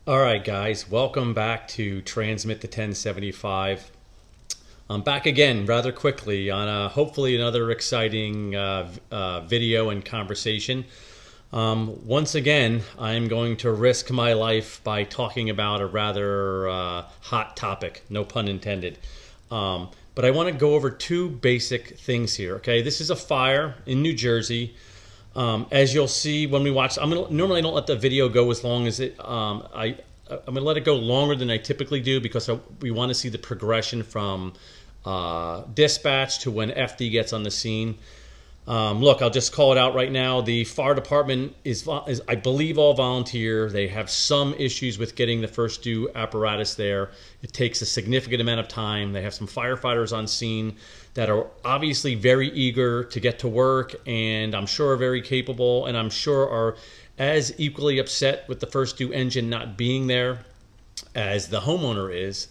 All right, guys, welcome back to Transmit the 1075. I'm back again rather quickly on hopefully another exciting video and conversation. Once again, I'm going to risk my life by talking about a rather hot topic, no pun intended. But I want to go over two basic things here. Okay, this is a fire in New Jersey. As you'll see when we watch, normally I don't let the video go as long as it. I'm gonna let it go longer than I typically do because we want to see the progression from dispatch to when FD gets on the scene. Look, I'll just call it out right now. The fire department is, I believe, all volunteer. They have some issues with getting the first due apparatus there. It takes a significant amount of time. They have some firefighters on scene that are obviously very eager to get to work, and I'm sure are very capable, and I'm sure are as equally upset with the first due engine not being there as the homeowner is.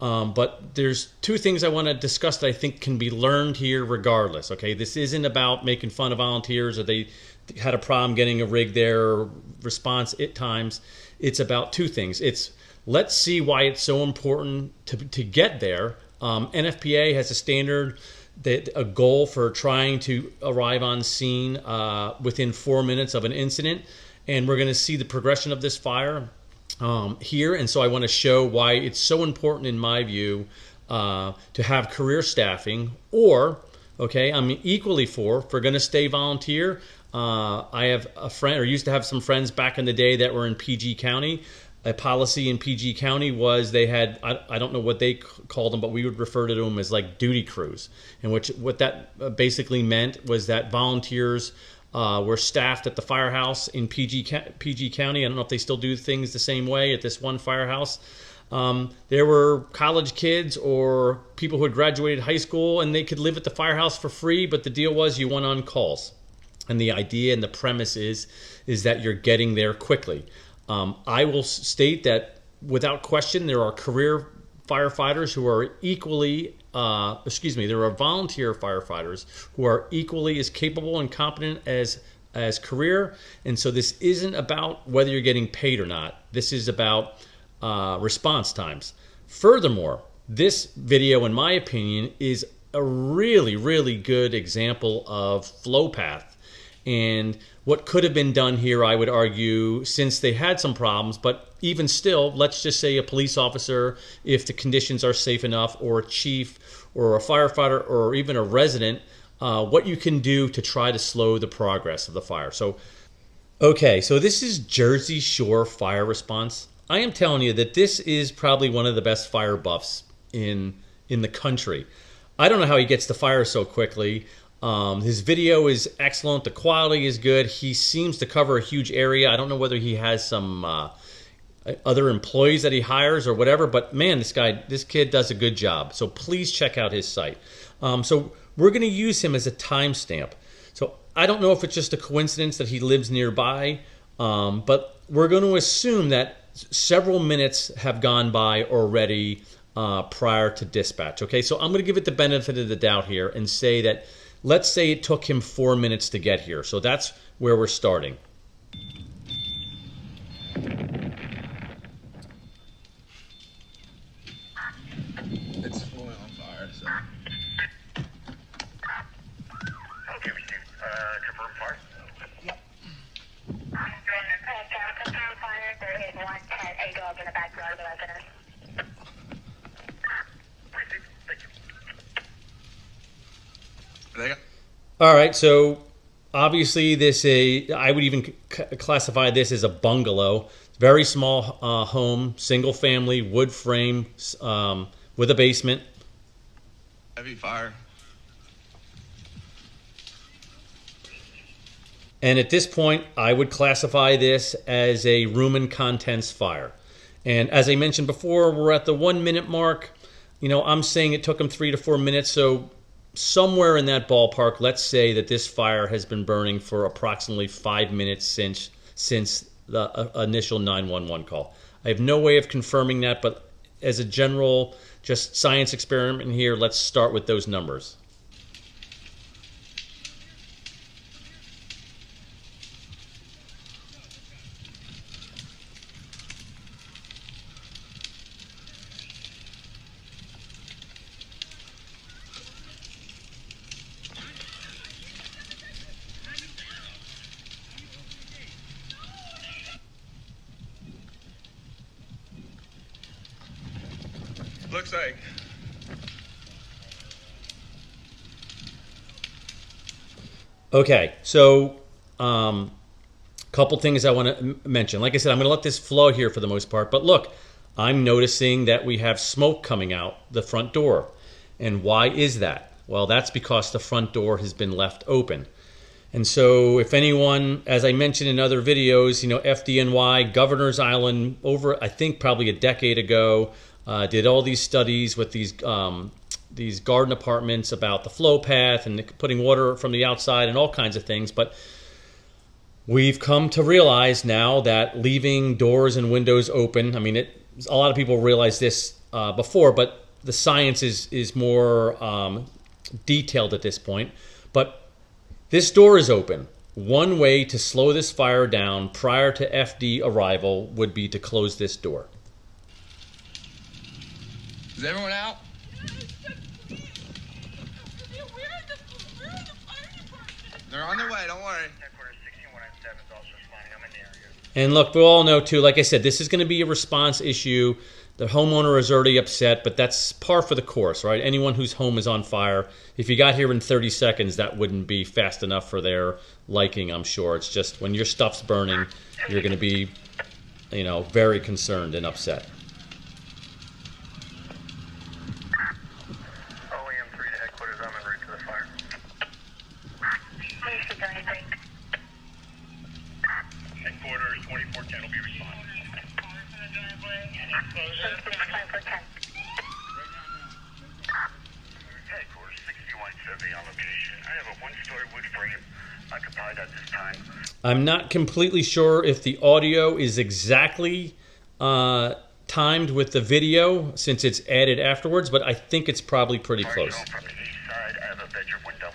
But there's two things I want to discuss that I think can be learned here regardless. Okay, this isn't about making fun of volunteers or they had a problem getting a rig there or response at times. It's about two things. It's let's see why it's so important to get there. NFPA has a standard, that a goal for trying to arrive on scene within 4 minutes of an incident, and we're going to see the progression of this fire here, and so I want to show why it's so important in my view to have career staffing, or okay, I'm equally for if we're going to stay volunteer. I have a friend, or used to have some friends back in the day that were in PG County. A policy in PG County was they had, I don't know what they called them, but we would refer to them as like duty crews, in which what that basically meant was that volunteers were staffed at the firehouse in PG County. I don't know if they still do things the same way at this one firehouse. There were college kids or people who had graduated high school, and they could live at the firehouse for free, but the deal was you went on calls. And the idea and the premise is that you're getting there quickly. I will state that without question, there are career firefighters who are equally, there are volunteer firefighters who are equally as capable and competent as career. And so this isn't about whether you're getting paid or not. This is about response times. Furthermore, this video, in my opinion, is a really, really good example of flow path. And what could have been done here, I would argue, since they had some problems, but even still, let's just say a police officer, if the conditions are safe enough, or a chief, or a firefighter, or even a resident, what you can do to try to slow the progress of the fire. So, okay, so this is Jersey Shore fire response. I am telling you that this is probably one of the best fire buffs in the country. I don't know how he gets to fire so quickly. His video is excellent. The quality is good. He seems to cover a huge area. I don't know whether he has some other employees that he hires or whatever, but man, this kid does a good job. So please check out his site. So we're going to use him as a timestamp. So I don't know if it's just a coincidence that he lives nearby, but we're going to assume that several minutes have gone by already prior to dispatch. Okay, so I'm going to give it the benefit of the doubt here and say that, let's say it took him 4 minutes to get here. So that's where we're starting. It's fully on fire, so. Okay, we can confirm fire. Yep. Confirm fire. There is one pet, a dog in the backyard of the residence. Thank you. They got All right, so obviously I would even classify this as a bungalow. Very small home, single family, wood frame, with a basement. heavy fire. And at this point, I would classify this as a room and contents fire. And as I mentioned before, we're at the 1 minute mark. You know, I'm saying it took him 3 to 4 minutes. So somewhere in that ballpark, let's say that this fire has been burning for approximately 5 minutes since the initial 911 call. I have no way of confirming that, but as a general, just science experiment here, let's start with those numbers. Looks like. Okay, so couple things I want to mention. Like I said, I'm going to let this flow here for the most part. But look, I'm noticing that we have smoke coming out the front door. And why is that? Well, that's because the front door has been left open. And so if anyone, as I mentioned in other videos, you know, FDNY, Governor's Island, over, I think probably a decade ago, did all these studies with these garden apartments about the flow path and putting water from the outside and all kinds of things. But we've come to realize now that leaving doors and windows open, I mean, a lot of people realize this before, but the science is more detailed at this point. But this door is open. One way to slow this fire down prior to FD arrival would be to close this door. Is everyone out? They're on their way, don't worry. Headquarters 16197 is also responding. I'm in the area. And look, we all know too, like I said, this is going to be a response issue. The homeowner is already upset, but that's par for the course, right? Anyone whose home is on fire, if you got here in 30 seconds, that wouldn't be fast enough for their liking, I'm sure. It's just when your stuff's burning, you're going to be, you know, very concerned and upset. OEM 3 to headquarters. I'm en route to the fire. Please keep going, break. Headquarters 2410 will be responding. Headquarters 6170 on location. I have a one-story wood frame occupied at this time. I'm not completely sure if the audio is exactly timed with the video since it's added afterwards, but I think it's probably pretty close. From the east side, I have a bedroom window.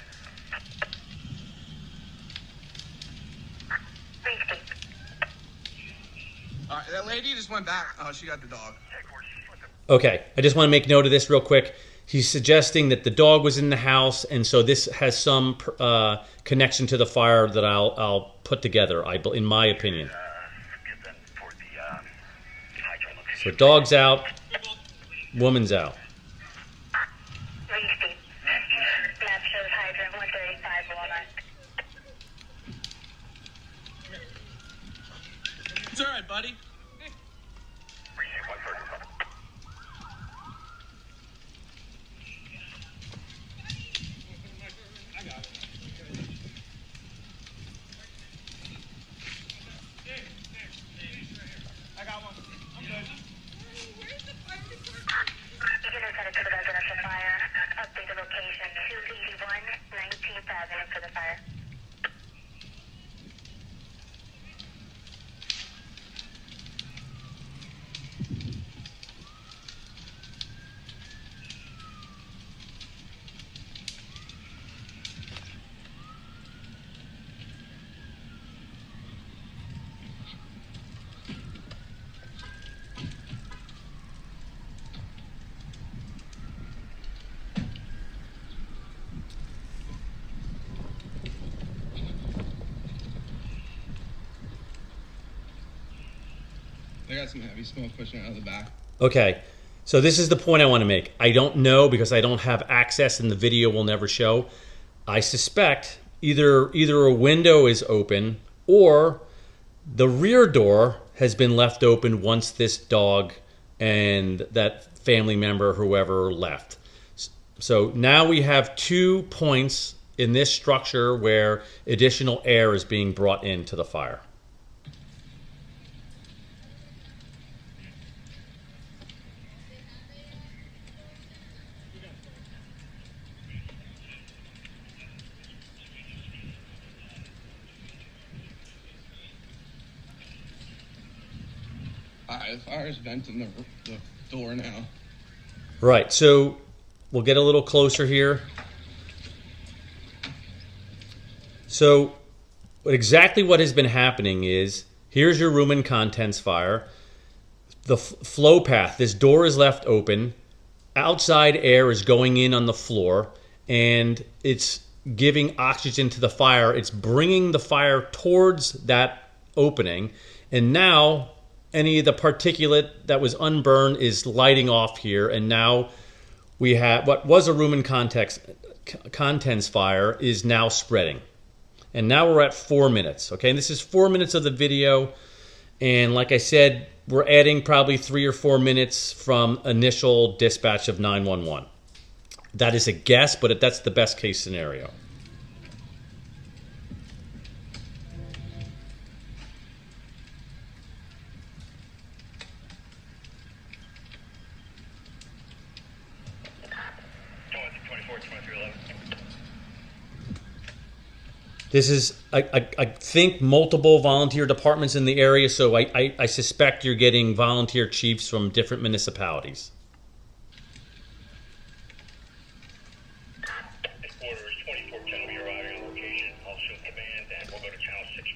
Please keep. All right, that lady just went back. Oh, she got the dog. Headquarters, what the Okay, I just want to make note of this real quick. He's suggesting that the dog was in the house, and so this has some connection to the fire that I'll put together, in my opinion. give them for the hydrant So location. dog's out, woman's out. Please keep. Map shows hydrant 135 Walnut. It's all right, buddy. Receive 135. Units headed to the residential fire. Update the location 281 19th Avenue for the fire. They got some heavy smoke pushing out of the back. Okay, so this is the point I want to make. I don't know because I don't have access and the video will never show. I suspect either a window is open or the rear door has been left open once this dog and that family member, whoever, left. So now we have 2 points in this structure where additional air is being brought into the fire. All right, the fire's venting the door now. Right, so we'll get a little closer here. So exactly what has been happening is, here's your room and contents fire. The flow path, this door is left open. Outside air is going in on the floor, and it's giving oxygen to the fire. It's bringing the fire towards that opening, and now any of the particulate that was unburned is lighting off here, and now we have what was a room and contents fire is now spreading. And now we're at 4 minutes, okay? And this is 4 minutes of the video, and like I said, we're adding probably 3 or 4 minutes from initial dispatch of 911. That is a guess, but that's the best case scenario. This is, I think, multiple volunteer departments in the area, so I suspect you're getting volunteer chiefs from different municipalities.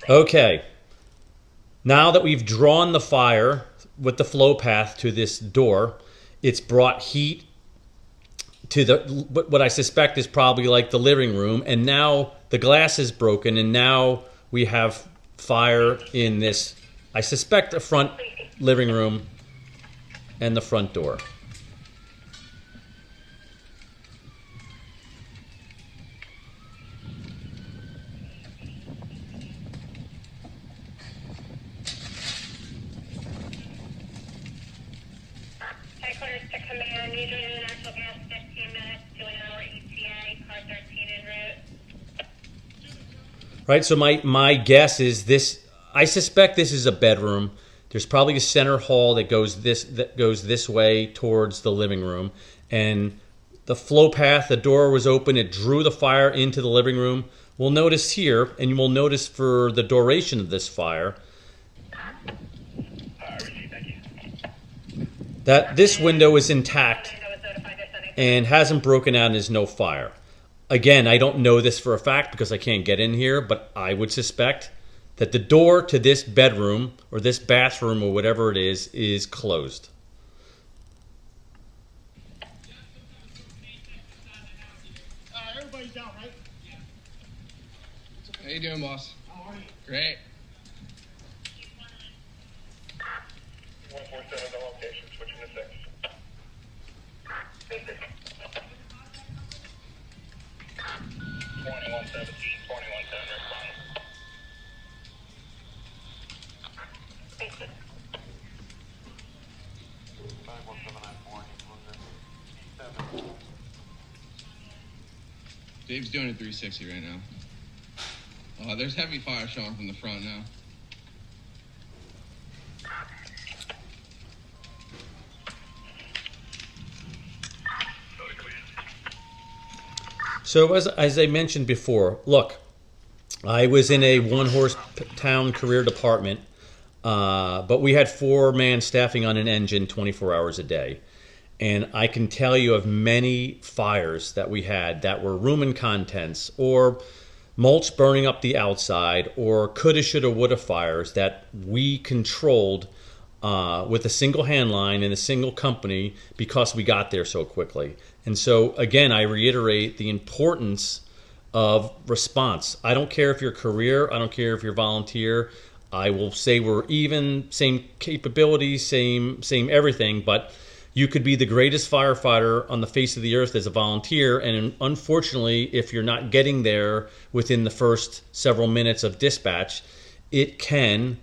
Okay. Now that we've drawn the fire with the flow path to this door, it's brought heat to what I suspect is probably like the living room, and now the glass is broken, and now we have fire in this, I suspect, the front living room and the front door. Headquarters to command, usually the natural gas 15 minutes to an hour ETA, car 13 en route. Right, so my guess is this. I suspect this is a bedroom. There's probably a center hall that goes this way towards the living room, and the flow path. The door was open. It drew the fire into the living room. We'll notice here, and you will notice for the duration of this fire, that this window is intact and hasn't broken out and is no fire. Again, I don't know this for a fact because I can't get in here, but I would suspect that the door to this bedroom or this bathroom or whatever it is closed. Everybody's out, right? How you doing, boss? All right. Great. 147 the location, switching to 6. 2117, 2110, respond. Dave's doing a 360 right now. There's heavy fire showing from the front now. So as I mentioned before, look, I was in a one-horse town career department, but we had 4-man staffing on an engine 24 hours a day. And I can tell you of many fires that we had that were room and contents or mulch burning up the outside or coulda, shoulda, woulda fires that we controlled with a single hand line in a single company because we got there so quickly. And so, again, I reiterate the importance of response. I don't care if you're career, I don't care if you're volunteer. I will say we're even, same capabilities, same everything, but you could be the greatest firefighter on the face of the earth as a volunteer, and unfortunately, if you're not getting there within the first several minutes of dispatch, it can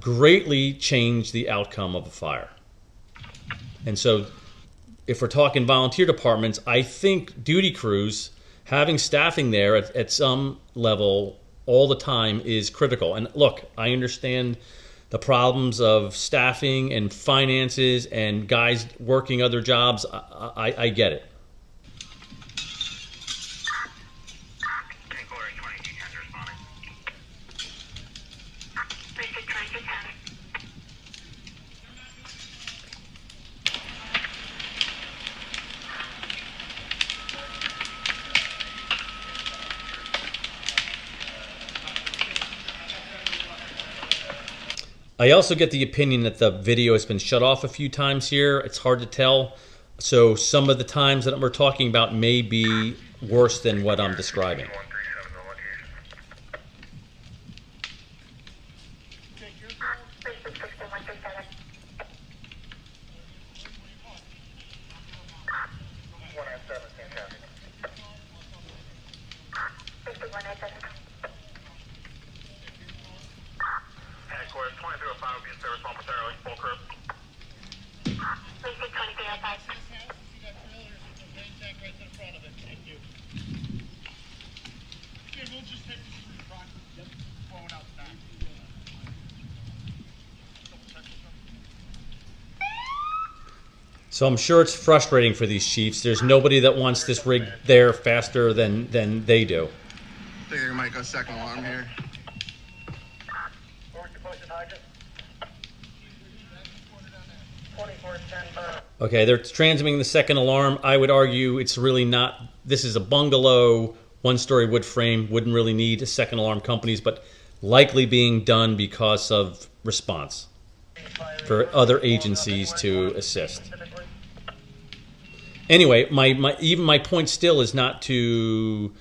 greatly change the outcome of a fire. And so if we're talking volunteer departments, I think duty crews, having staffing there at some level all the time is critical. And look, I understand the problems of staffing and finances and guys working other jobs. I get it. I also get the opinion that the video has been shut off a few times here. It's hard to tell. So some of the times that we're talking about may be worse than what I'm describing. Headquarters 2305 will be in service momentarily. Full crew. Please take 2305. So I'm sure it's frustrating for these chiefs. There's nobody that wants this rig there faster than they do. Figure we might go second alarm here. Where's your place in hydrant? 2410. Okay, they're transmitting the second alarm. I would argue it's really not. This is a bungalow, one-story wood frame. Wouldn't really need a second alarm companies, but likely being done because of response for other agencies to assist. Anyway, my point still is not to.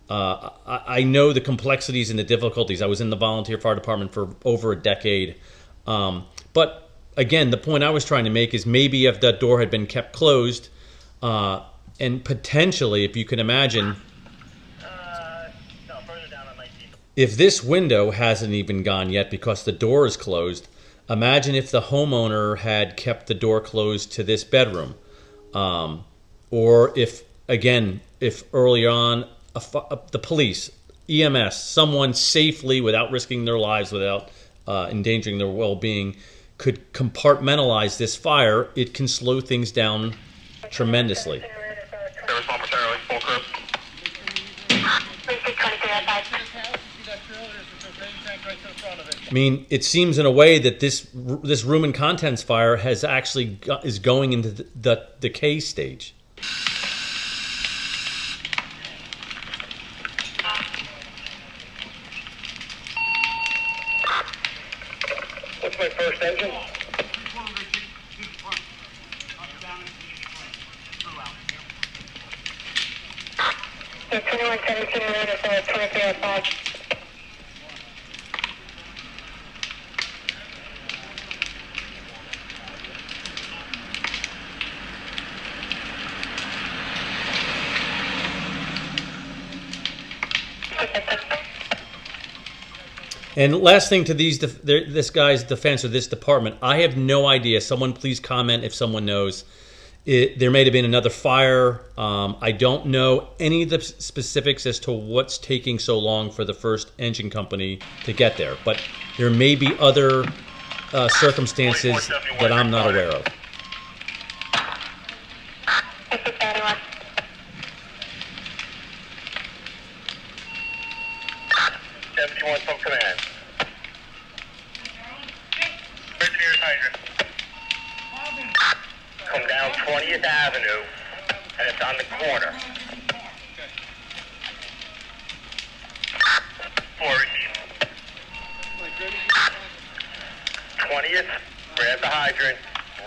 I know the complexities and the difficulties. I was in the volunteer fire department for over a decade, but again, the point I was trying to make is maybe if that door had been kept closed, and potentially, if you can imagine, No, further down on 19. if this window hasn't even gone yet because the door is closed, imagine if the homeowner had kept the door closed to this bedroom. Or if early on, the police, EMS, someone safely, without risking their lives, without endangering their well-being, could compartmentalize this fire, it can slow things down tremendously. Service momentarily. Full crew. Please take 2305. I mean, it seems in a way that this room and contents fire has actually is going into the decay stage. What's my first engine? Yeah, 2117 later, so it's 2305. And last thing to this guy's defense or this department, I have no idea. Someone please comment if someone knows. There may have been another fire. I don't know any of the specifics as to what's taking so long for the first engine company to get there. But there may be other circumstances that I'm not aware of. This is 31. 71 from command. Engineer's hydrant. Come down 20th Avenue, and it's on the corner. 418. 20th, grab the hydrant,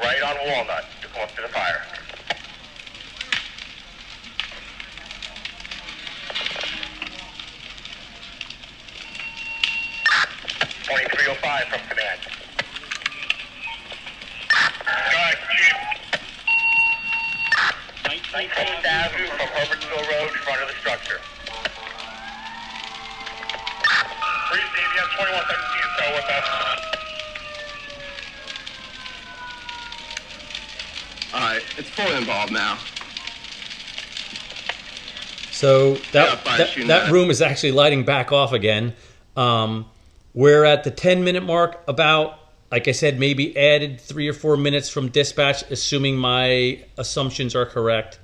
right on Walnut, to come up to the fire. From command. Go ahead, Chief. 19th Avenue from Herbertsville Road, front of the structure. Free Steve, you have 2117, so with us. Alright, it's fully involved now. So Yeah, fire shooting that that. room is actually lighting back off again. We're at the 10-minute mark, about, like I said, maybe added 3 or 4 minutes from dispatch, assuming my assumptions are correct.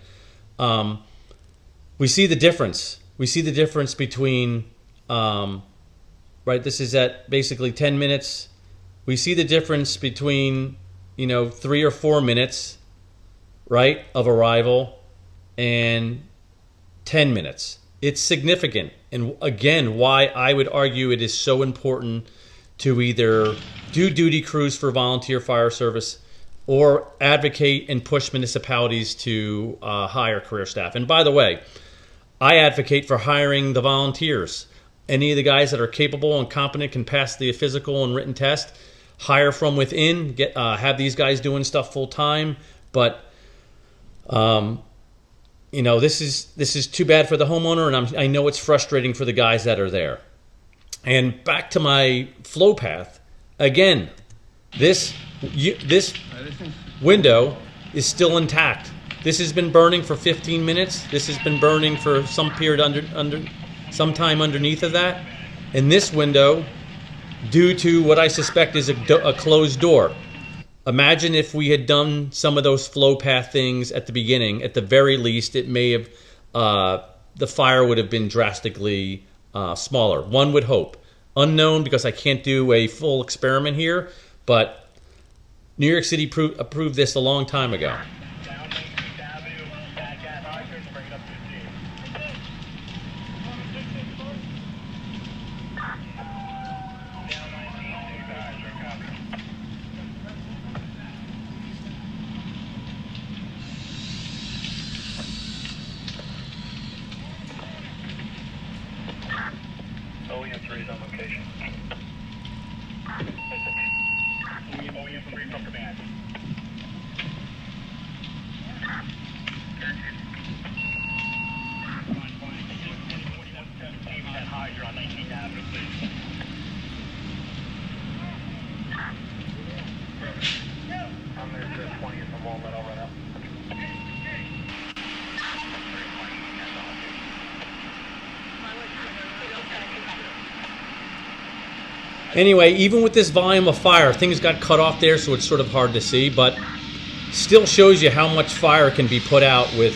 We see the difference. We see the difference between, right, this is at basically 10 minutes. We see the difference between, 3 or 4 minutes, right, of arrival and 10 minutes. It's significant. And again, why I would argue it is so important to either do duty crews for volunteer fire service or advocate and push municipalities to hire career staff. And by the way, I advocate for hiring the volunteers. Any of the guys that are capable and competent can pass the physical and written test. hire from within, have these guys doing stuff full time. But you know, this is too bad for the homeowner, and I know it's frustrating for the guys that are there. And back to my flow path again. This window is still intact. This has been burning for 15 minutes. This has been burning for some period some time underneath of that. And this window, due to what I suspect is a closed door. Imagine if we had done some of those flow path things at the beginning. At the very least, it may have the fire would have been drastically smaller. One would hope. Unknown, because I can't do a full experiment here, but New York City approved this a long time ago. OEM 3 is on location. OEM 3 from command. That Hydra on 19th Avenue, please. I'm there to 20th from Walnut, I'll run up. Anyway, even with this volume of fire, things got cut off there, so it's sort of hard to see, but still shows you how much fire can be put out with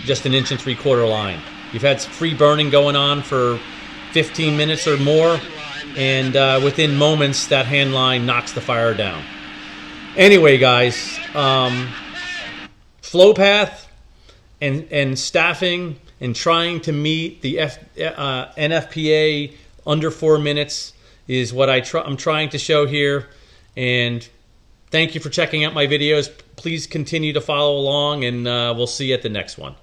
just an 1 3/4 line. You've had free burning going on for 15 minutes or more, and within moments, that hand line knocks the fire down. Anyway, guys, flow path and staffing and trying to meet the NFPA under 4 minutes is what I'm trying to show here. And thank you for checking out my videos. Please continue to follow along, and we'll see you at the next one.